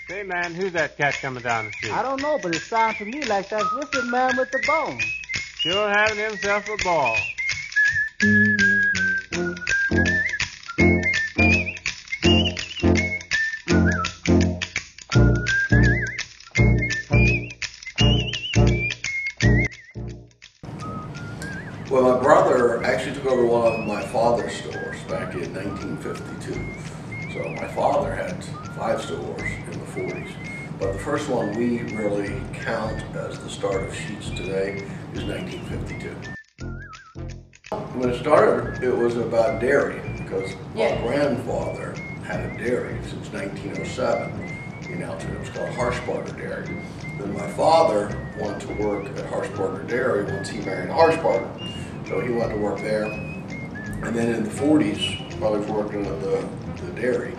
Say, man, who's that cat coming down the street? I don't know, but it sounds to me like that whipping man with the bone. Sure having himself a ball. Well, my brother actually took over one of my father's stores back in 1952. So my father had 5 stores in the 40s. But the first one we really count as the start of Sheetz today is 1952. When it started, it was about dairy because my grandfather had a dairy since 1907 in Altoona. It was called Harshbarger Dairy. Then my father wanted to work at Harshbarger Dairy once he married Harshbarger. So he went to work there. And then in the 40s, while he was working at the dairy,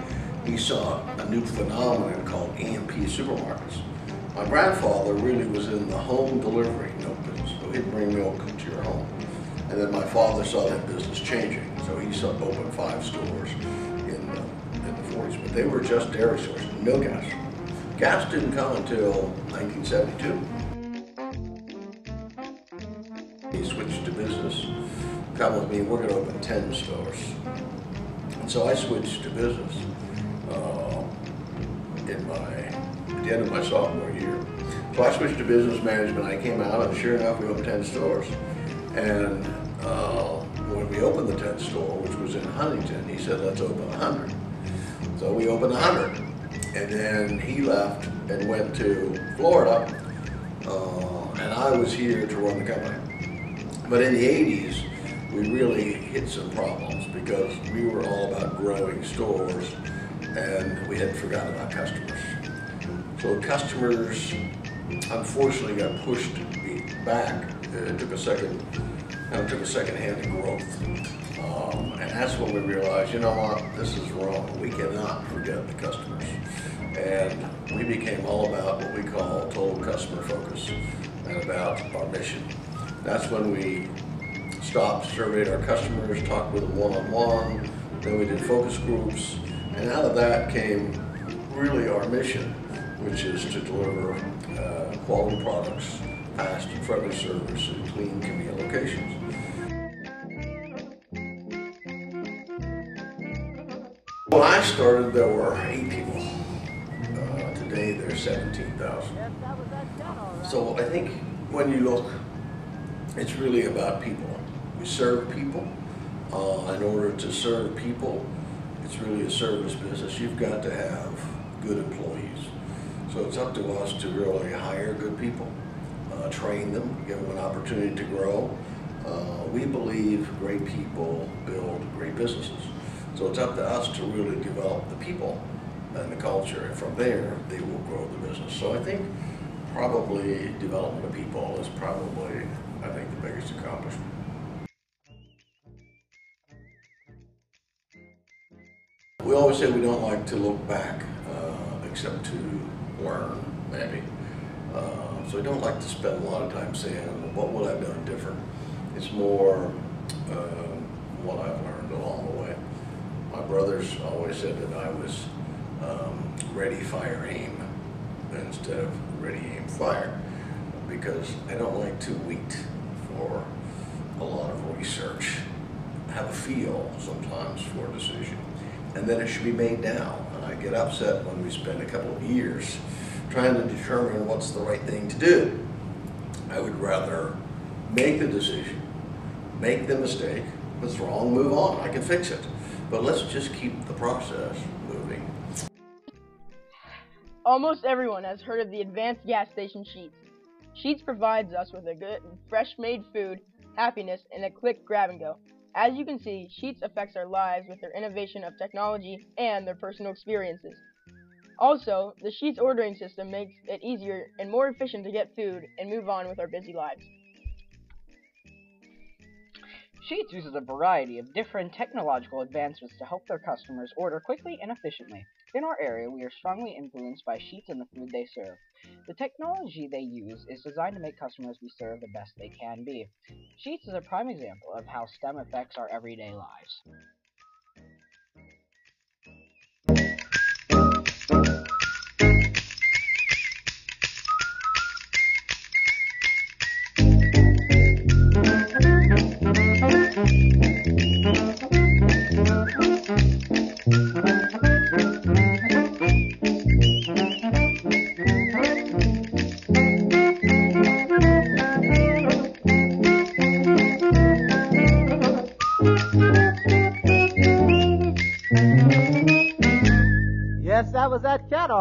he saw a new phenomenon called EMP supermarkets. My grandfather really was in the home delivery milk business, so he'd bring milk to your home. And then my father saw that business changing, so he opened 5 stores in the 40s, but they were just dairy stores, no gas. Gas didn't come until 1972. He switched to business, come with me, we're going to open 10 stores. And so I switched to business at the end of my sophomore year. So I switched to business management. I came out, and sure enough, we opened 10 stores. And when we opened the 10th store, which was in Huntington, he said, let's open 100. So we opened 100. And then he left and went to Florida, and I was here to run the company. But in the 80s, we really hit some problems because we were all about growing stores, and we had forgotten about customers. So customers, unfortunately, got pushed back. It took a second hand to growth. And that's when we realized, you know what, this is wrong. We cannot forget the customers. And we became all about what we call total customer focus and about our mission. That's when we stopped, surveyed our customers, talked with them one-on-one, then we did focus groups, and out of that came really our mission, which is to deliver quality products, fast and friendly service in clean, convenient locations. When I started, there were 8 people. Today, there's 17,000. So I think when you look, it's really about people. We serve people. In order to serve people, it's really a service business. You've got to have good employees. So it's up to us to really hire good people, train them, give them an opportunity to grow. We believe great people build great businesses. So it's up to us to really develop the people and the culture, and from there, they will grow the business. So I think probably development of people is probably, I think, the biggest accomplishment. We always say we don't like to look back, except to learn, maybe. So we don't like to spend a lot of time saying, what would I have done different? It's more what I've learned along the way. My brothers always said that I was ready, fire, aim, instead of ready, aim, fire, because I don't like to wait for a lot of research. I have a feel sometimes for a decision, and then it should be made now. And I get upset when we spend a couple of years trying to determine what's the right thing to do. I would rather make the decision, make the mistake, what's wrong, move on, I can fix it. But let's just keep the process moving. Almost everyone has heard of the advanced gas station Sheetz. Sheetz provides us with a good and fresh-made food, happiness, and a quick grab-and-go. As you can see, Sheetz affects our lives with their innovation of technology and their personal experiences. Also, the Sheetz ordering system makes it easier and more efficient to get food and move on with our busy lives. Sheetz uses a variety of different technological advancements to help their customers order quickly and efficiently. In our area, we are strongly influenced by Sheetz and the food they serve. The technology they use is designed to make customers be served the best they can be. Sheetz is a prime example of how STEM affects our everyday lives. was that cat all